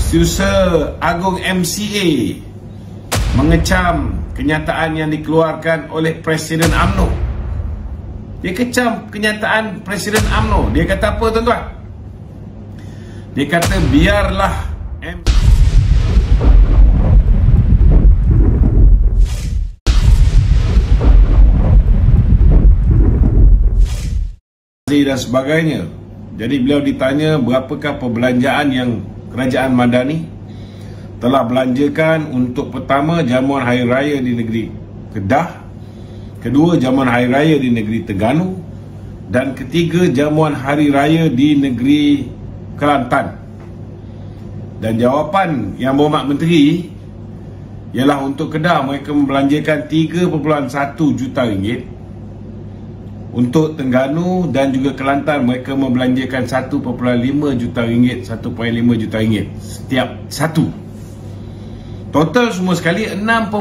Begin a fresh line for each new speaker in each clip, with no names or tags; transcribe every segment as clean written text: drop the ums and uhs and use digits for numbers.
Setiausaha Agung MCA mengecam kenyataan yang dikeluarkan oleh Presiden UMNO. Dia kecam kenyataan Presiden UMNO. Dia kata apa, tuan-tuan? Dia kata biarlah dan sebagainya. Jadi beliau ditanya berapakah perbelanjaan yang Kerajaan Madani telah belanjakan untuk pertama jamuan Hari Raya di negeri Kedah, kedua jamuan Hari Raya di negeri Terengganu, dan ketiga jamuan Hari Raya di negeri Kelantan. Dan jawapan Yang Berhormat Menteri ialah untuk Kedah mereka membelanjakan 3.1 juta ringgit. Untuk Terengganu dan juga Kelantan mereka membelanjakan 1.5 juta ringgit, 1.5 juta ringgit setiap satu. Total semua sekali 6.1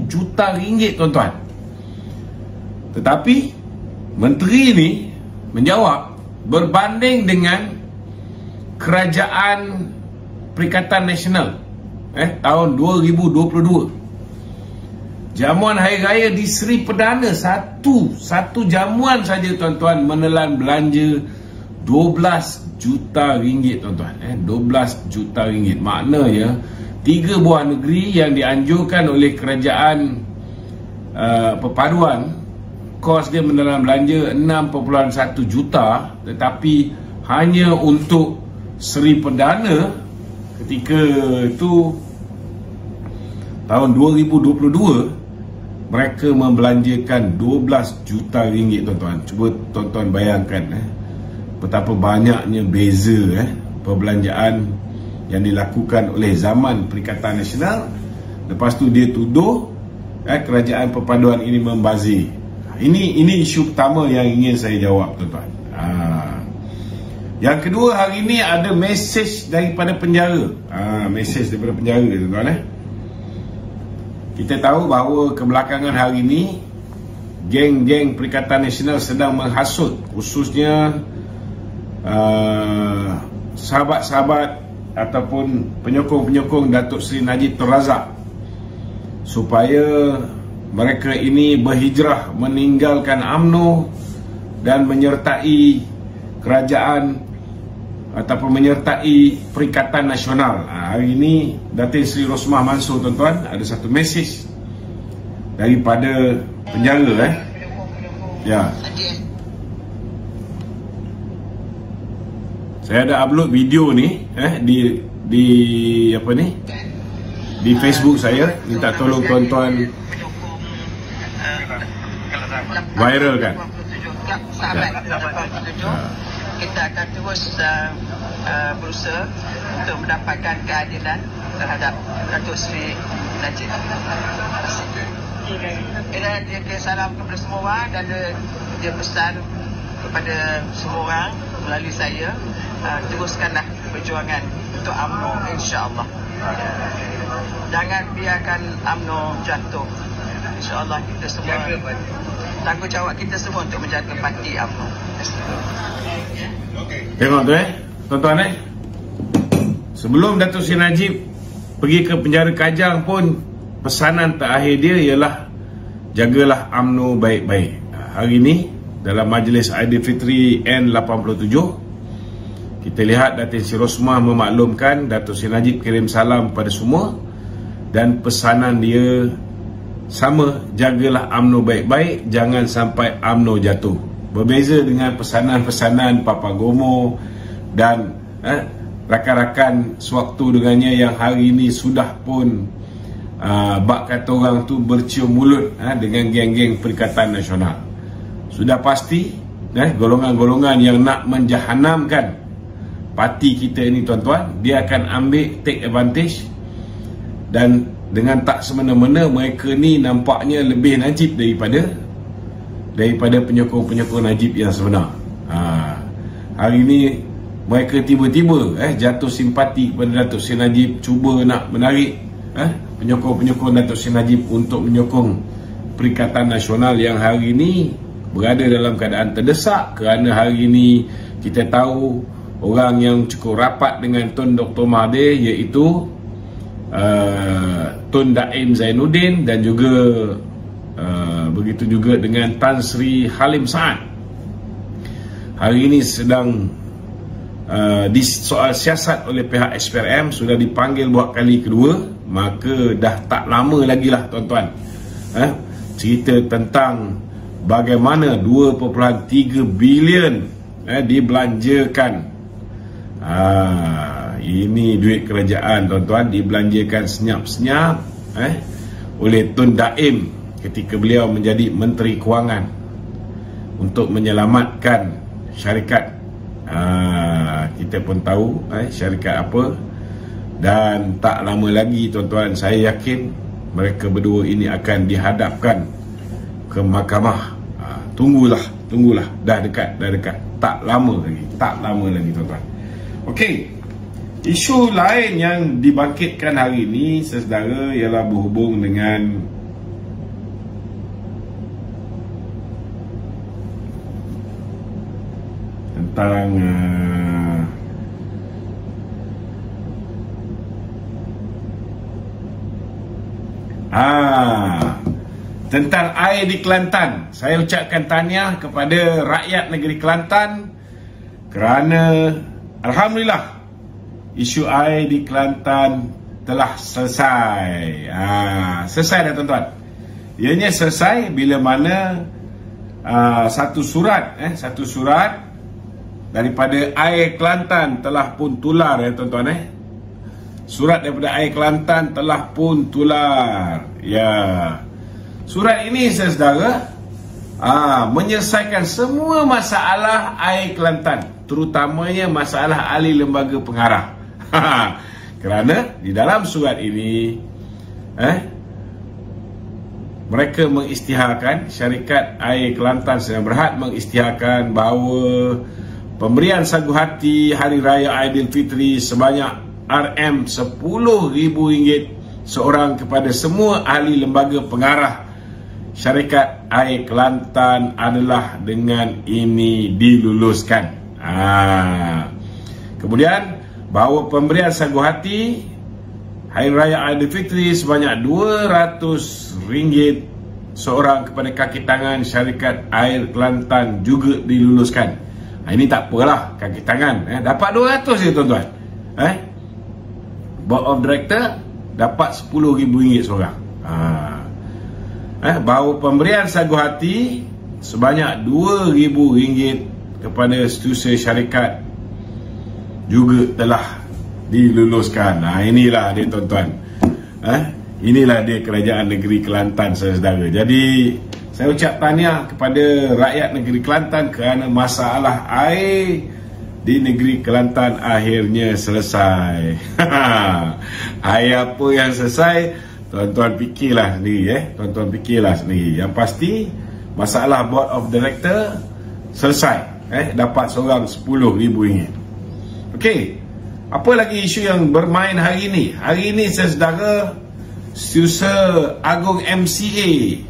juta ringgit, tuan-tuan. Tetapi menteri ini menjawab berbanding dengan Kerajaan Perikatan Nasional tahun 2022. Jamuan Hari Raya di Seri Perdana satu jamuan saja, tuan-tuan, menelan belanja 12 juta ringgit, tuan-tuan. 12 juta ringgit. Maknanya 3 buah negeri yang dianjurkan oleh Kerajaan Perpaduan, kos dia menelan belanja 6.1 juta, tetapi hanya untuk Seri Perdana ketika itu tahun 2022 mereka membelanjakan 12 juta ringgit, tuan-tuan. Cuba tuan-tuan bayangkan betapa banyaknya beza perbelanjaan yang dilakukan oleh zaman Perikatan Nasional. Lepas tu dia tuduh Kerajaan Perpaduan ini membazir. Ini isu pertama yang ingin saya jawab, tuan-tuan. Yang kedua, hari ini ada mesej daripada penjara. Mesej daripada penjara, tuan-tuan. Kita tahu bahawa kebelakangan hari ini geng-geng Perikatan Nasional sedang menghasut, khususnya sahabat-sahabat ataupun penyokong-penyokong Datuk Seri Najib Tun Razak, supaya mereka ini berhijrah meninggalkan UMNO dan menyertai kerajaan ataupun menyertai Perikatan Nasional. Hari ini Datin Seri Rosmah Mansor, tuan-tuan, ada satu mesej daripada penjara. Ya, saya ada upload video ni di apa ni, di Facebook saya. Minta tolong tuan-tuan viralkan.
Kita akan terus berusaha untuk mendapatkan keadilan terhadap Datuk Seri Najib. Dia salam kepada semua orang dan dia pesan kepada semua orang melalui saya, teruskanlah perjuangan untuk UMNO, insya-Allah. Jangan biarkan UMNO jatuh. Insya-Allah kita semua tanggungjawab kita semua untuk menjaga parti UMNO.
Tengok tu tuan-tuan, sebelum Datuk Seri Najib pergi ke penjara Kajang pun, pesanan terakhir dia ialah jagalah UMNO baik-baik. Hari ini dalam Majlis Aidilfitri N87, kita lihat Datin Seri Rosmah memaklumkan Datuk Seri Najib kirim salam kepada semua dan pesanan dia sama, jagalah UMNO baik-baik, jangan sampai UMNO jatuh. Berbeza dengan pesanan-pesanan Papa Gomo dan rakan-rakan sewaktu dengannya yang hari ini sudah pun bak kata orang tu bercium mulut dengan geng-geng Perikatan Nasional. Sudah pasti golongan-golongan yang nak menjahanamkan parti kita ini, tuan-tuan, dia akan ambil take advantage, dan dengan tak semena-mena mereka ni nampaknya lebih Najib daripada penyokong-penyokong Najib yang sebenar. Hari ini mereka tiba-tiba jatuh simpati kepada Datuk Seri Najib, cuba nak menarik penyokong-penyokong Datuk Seri Najib untuk menyokong Perikatan Nasional yang hari ini berada dalam keadaan terdesak, kerana hari ini kita tahu orang yang cukup rapat dengan Tun Dr. Mahathir, iaitu Tun Daim Zainuddin dan juga begitu juga dengan Tan Sri Halim Saad. Hari ini sedang soal siasat oleh pihak SPRM, sudah dipanggil buat kali kedua. Maka dah tak lama lagi lah tuan-tuan, cerita tentang bagaimana 2.3 bilion dibelanjakan. Ini duit kerajaan tuan-tuan, dibelanjakan senyap-senyap oleh Tun Daim ketika beliau menjadi Menteri Kewangan untuk menyelamatkan syarikat. Kita pun tahu syarikat apa. Dan tak lama lagi tuan-tuan, saya yakin mereka berdua ini akan dihadapkan ke mahkamah. Tunggulah, dah dekat. Tak lama lagi tuan-tuan. Okey, isu lain yang dibangkitkan hari ini, saudara, ialah berhubung dengan tentang tentang air di Kelantan. Saya ucapkan tahniah kepada rakyat negeri Kelantan kerana alhamdulillah isu air di Kelantan telah selesai. Selesai dah tuan-tuan. Ianya selesai bila mana satu surat daripada air Kelantan telah pun tular, tuan-tuan. Surat daripada air Kelantan telah pun tular. Surat ini, saudara, menyelesaikan semua masalah air Kelantan, terutamanya masalah ahli lembaga pengarah. Kerana di dalam surat ini mereka mengisytiharkan, syarikat air Kelantan Sdn Bhd mengisytiharkan bahawa pemberian sagu hati Hari Raya Aidilfitri sebanyak RM10,000 seorang kepada semua ahli lembaga pengarah syarikat air Kelantan adalah dengan ini diluluskan. Kemudian bahawa pemberian sagu hati Hari Raya Aidilfitri sebanyak RM200 seorang kepada kaki tangan syarikat air Kelantan juga diluluskan. Ini tak apalah, kaki tangan dapat 200 je tuan-tuan. Board of Director dapat RM10,000 seorang. Bahawa pemberian sagu hati sebanyak RM2,000 kepada setiausaha syarikat juga telah diluluskan. Inilah dia tuan-tuan. Inilah dia kerajaan negeri Kelantan, saudara. Jadi saya ucap tahniah kepada rakyat negeri Kelantan kerana masalah air di negeri Kelantan akhirnya selesai. Air apa yang selesai? Tuan-tuan fikirlah sendiri. Yang pasti masalah Board of Director selesai. Dapat seorang RM10,000. Okey. Apa lagi isu yang bermain hari ini? Hari ini, saudara, Setiausaha Agung MCA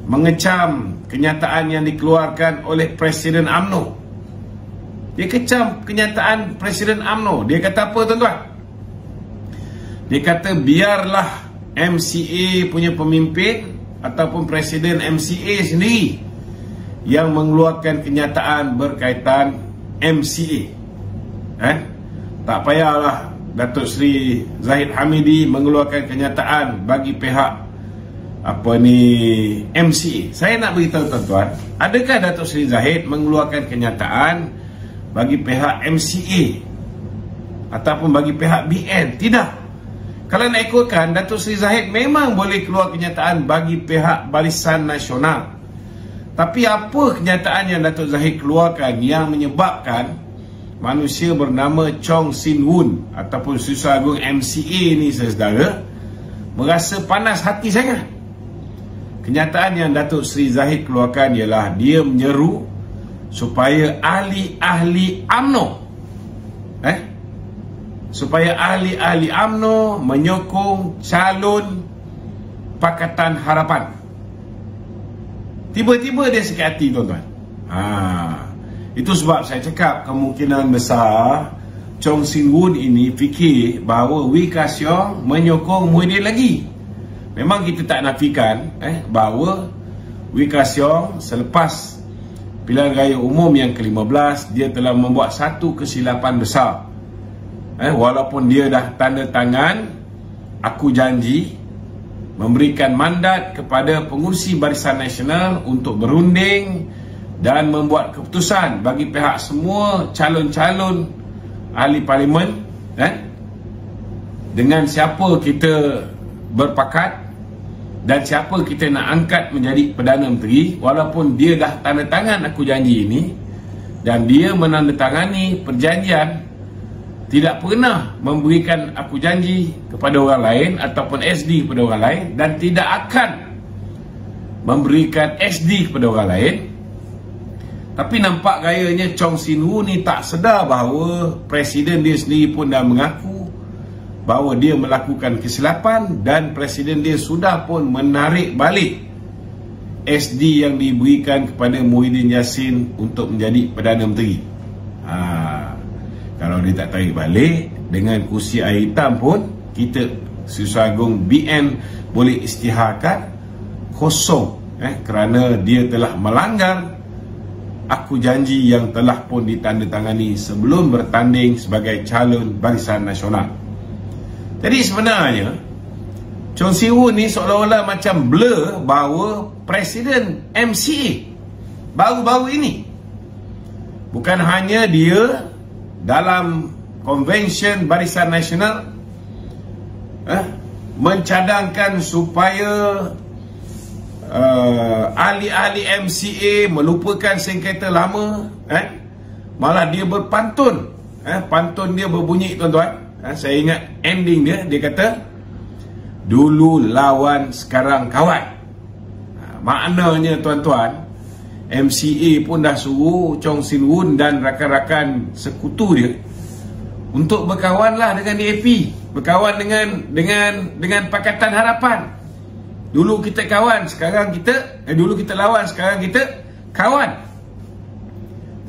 mengecam kenyataan yang dikeluarkan oleh Presiden UMNO. Dia kecam kenyataan Presiden UMNO. Dia kata apa, tuan-tuan? Dia kata biarlah MCA punya pemimpin ataupun Presiden MCA sendiri yang mengeluarkan kenyataan berkaitan MCA. Tak payahlah Datuk Seri Zahid Hamidi mengeluarkan kenyataan bagi pihak MCA. Saya nak beritahu tuan-tuan, adakah Datuk Seri Zahid mengeluarkan kenyataan bagi pihak MCA ataupun bagi pihak BN? Tidak. Kalau nak ikutkan, Datuk Seri Zahid memang boleh keluar kenyataan bagi pihak Barisan Nasional. Tapi apa kenyataan yang Datuk Zahid keluarkan yang menyebabkan manusia bernama Chong Sin Woon ataupun Setiausaha Agung MCA ni, saudara, merasa panas hati sangat? Kenyataan yang Datuk Seri Zahid keluarkan ialah dia menyeru supaya ahli-ahli UMNO menyokong calon Pakatan Harapan. Tiba-tiba dia sakit hati, tuan-tuan. Itu sebab saya cakap kemungkinan besar Chong Sin Woon ini fikir bahawa Wee Ka Siong menyokong Muhyiddin lagi. Memang kita tak nafikan bahawa Wee Ka Siong selepas pilihan raya umum yang ke-15 dia telah membuat satu kesilapan besar. Walaupun dia dah tanda tangan aku janji memberikan mandat kepada pengurusi Barisan Nasional untuk berunding dan membuat keputusan bagi pihak semua calon-calon ahli parlimen dengan siapa kita berpakat dan siapa kita nak angkat menjadi Perdana Menteri. Walaupun dia dah tanda tangan aku janji ini dan dia menandatangani perjanjian tidak pernah memberikan aku janji kepada orang lain ataupun SD kepada orang lain dan tidak akan memberikan SD kepada orang lain. Tapi nampak gayanya Chong Sin Woon ni tak sedar bahawa Presiden dia sendiri pun dah mengaku bahawa dia melakukan kesilapan dan Presiden dia sudah pun menarik balik SD yang diberikan kepada Muhyiddin Yassin untuk menjadi Perdana Menteri. Kalau dia tak tarik balik dengan kursi air hitam pun kita Siswa Agung BN boleh isytiharkan kosong kerana dia telah melanggar aku janji yang telah pun ditandatangani sebelum bertanding sebagai calon Barisan Nasional. Jadi sebenarnya Chong Sin Woon ni seolah-olah macam blur bahawa Presiden MCA baru-baru ini bukan hanya dia dalam Konvensyen Barisan Nasional mencadangkan supaya ahli-ahli MCA melupakan sengketa lama, malah dia berpantun. Pantun dia berbunyi, tuan-tuan, saya ingat ending dia kata dulu lawan sekarang kawan. Maknanya tuan-tuan, MCA pun dah suruh Chong Sin Woon dan rakan-rakan sekutu dia untuk berkawanlah dengan DAP, berkawan dengan Pakatan Harapan. Dulu kita kawan, sekarang kita dulu kita lawan, sekarang kita kawan.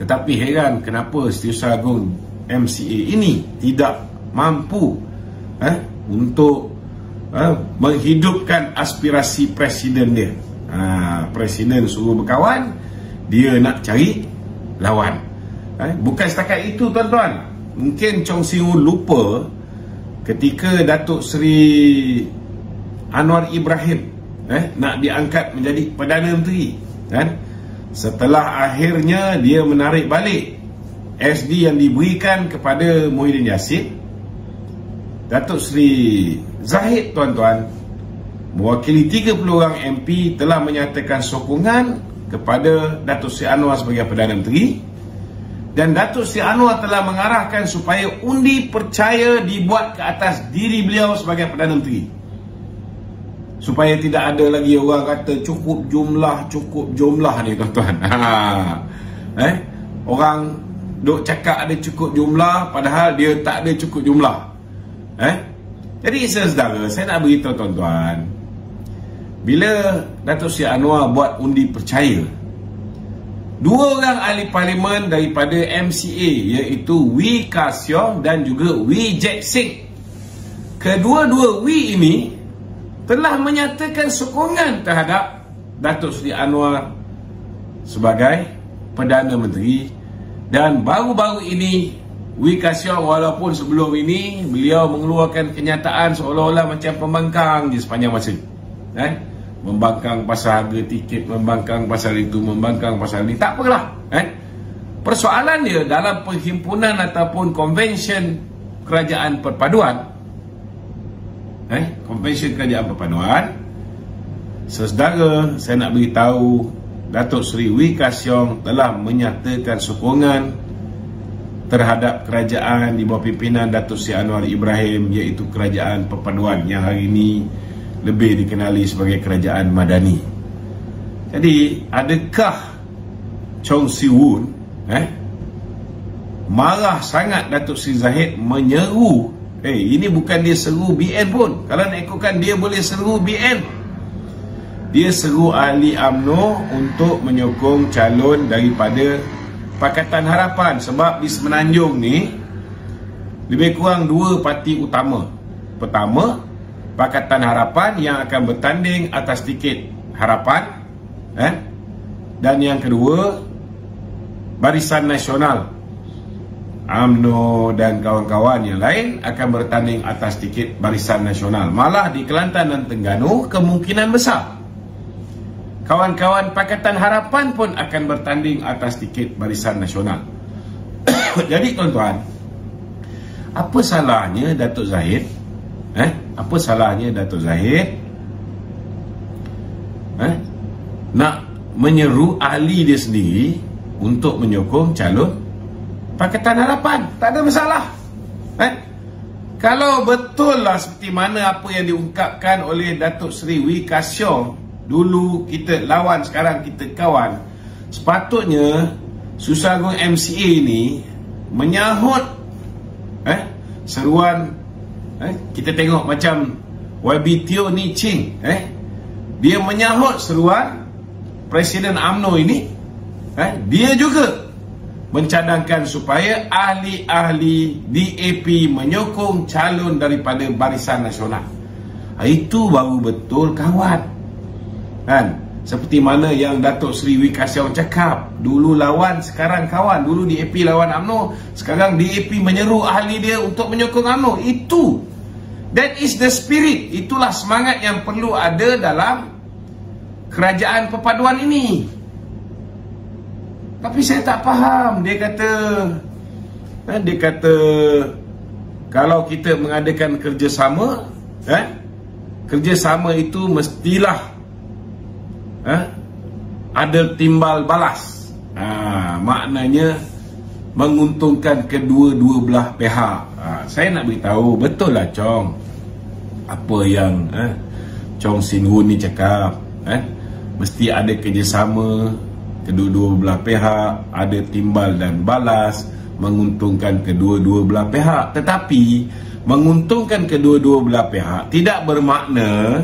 Tetapi heran kenapa Setiausaha Agung MCA ini tidak mampu untuk menghidupkan aspirasi Presiden dia. Presiden suruh berkawan, dia nak cari lawan. Bukan setakat itu, tuan-tuan. Mungkin Chong Sin Woon lupa ketika Datuk Seri Anwar Ibrahim nak diangkat menjadi Perdana Menteri, setelah akhirnya dia menarik balik SD yang diberikan kepada Muhyiddin Yassin, Datuk Seri Zahid, tuan-tuan, mewakili 30 orang MP telah menyatakan sokongan kepada Datuk Seri Anwar sebagai Perdana Menteri, dan Datuk Seri Anwar telah mengarahkan supaya undi percaya dibuat ke atas diri beliau sebagai Perdana Menteri, supaya tidak ada lagi orang kata cukup jumlah ni, tuan-tuan. Orang duk cakap ada cukup jumlah padahal dia tak ada cukup jumlah. Jadi saudara, saya nak beritahu tuan-tuan, bila Datuk Seri Anwar buat undi percaya, dua orang ahli parlimen daripada MCA iaitu Wee Ka Siong dan juga Wee Jack Sing, kedua-dua Wee ini telah menyatakan sokongan terhadap Datuk Seri Anwar sebagai Perdana Menteri. Dan baru-baru ini Wee Ka Siong, walaupun sebelum ini beliau mengeluarkan kenyataan seolah-olah macam pembangkang je sepanjang masa, membangkang pasal harga tiket, membangkang pasal itu, membangkang pasal ini, tak apalah. Persoalan dia dalam perhimpunan ataupun konvensyen kerajaan perpaduan, Konvensyen Kerajaan Perpaduan, saudara, saya nak beritahu Datuk Seri Wee Ka Siong telah menyatakan sokongan terhadap kerajaan di bawah pimpinan Datuk Seri Anwar Ibrahim, iaitu Kerajaan Perpaduan yang hari ini lebih dikenali sebagai Kerajaan Madani. Jadi adakah Chong Sin Woon marah sangat Datuk Seri Zahid menyeru? Ini bukan dia seru BN pun. Kalau nak ikutkan, dia boleh seru BN. Dia seru ahli UMNO untuk menyokong calon daripada Pakatan Harapan, sebab di Semenanjung ni lebih kurang 2 parti utama. Pertama, Pakatan Harapan yang akan bertanding atas tiket Harapan, dan yang kedua, Barisan Nasional, UMNO dan kawan-kawan yang lain akan bertanding atas tiket Barisan Nasional. Malah di Kelantan dan Terengganu kemungkinan besar kawan-kawan Pakatan Harapan pun akan bertanding atas tiket Barisan Nasional. Jadi tuan-tuan, apa salahnya Datuk Zahid? Apa salahnya Datuk Zahid nak menyeru ahli dia sendiri untuk menyokong calon Pakatan Harapan? Tak ada masalah. Kalau betul lah seperti mana apa yang diungkapkan oleh Datuk Seri Wee Ka Siong, dulu kita lawan, sekarang kita kawan, sepatutnya Susah Agung MCA ni menyahut seruan. Kita tengok macam YB Teo Ni Ching, dia menyahut seruan Presiden UMNO ini. Dia juga mencadangkan supaya ahli-ahli DAP menyokong calon daripada Barisan Nasional. Itu baru betul kawan. Seperti mana yang Datuk Seri Wee Ka Siong cakap, dulu lawan, sekarang kawan. Dulu DAP lawan UMNO, sekarang DAP menyeru ahli dia untuk menyokong UMNO. Itu, that is the spirit. Itulah semangat yang perlu ada dalam kerajaan perpaduan ini. Tapi saya tak faham. Dia kata kalau kita mengadakan kerjasama, kerjasama itu mestilah ada timbal balas. Maknanya menguntungkan kedua-dua belah pihak. Saya nak beritahu, betul lah Chong, apa yang Chong Sin Hun ni cakap, mesti ada kerjasama kedua-dua belah pihak, ada timbal dan balas, menguntungkan kedua-dua belah pihak. Tetapi menguntungkan kedua-dua belah pihak tidak bermakna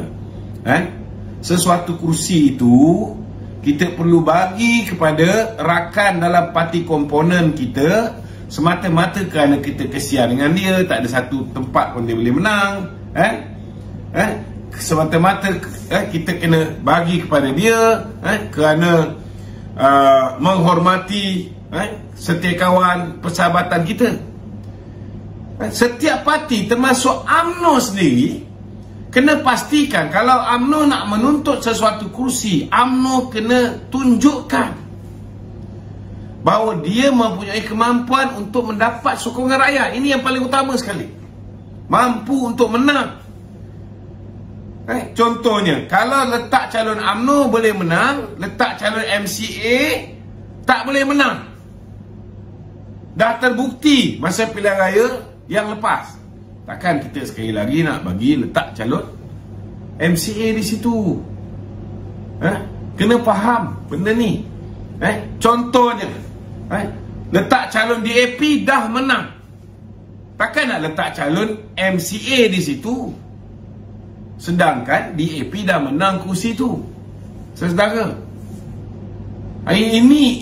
sesuatu kursi itu kita perlu bagi kepada rakan dalam parti komponen kita semata-mata kerana kita kesian dengan dia, tak ada satu tempat pun dia boleh menang. Semata-mata kita kena bagi kepada dia kerana menghormati setiakawan persahabatan kita. Setiap parti termasuk UMNO sendiri kena pastikan kalau UMNO nak menuntut sesuatu kursi, UMNO kena tunjukkan bahawa dia mempunyai kemampuan untuk mendapat sokongan rakyat. Ini yang paling utama sekali. Mampu untuk menang. Contohnya, kalau letak calon UMNO boleh menang, letak calon MCA tak boleh menang. Dah terbukti masa pilihan raya yang lepas. Takkan kita sekali lagi nak bagi letak calon MCA di situ. Kena faham benda ni. Contohnya, letak calon DAP dah menang, takkan nak letak calon MCA di situ, sedangkan DAP dah menang kursi tu. Saudara, ini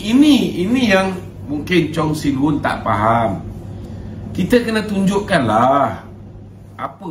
yang mungkin Chong Sin Hun tak faham. Kita kena tunjukkanlah apa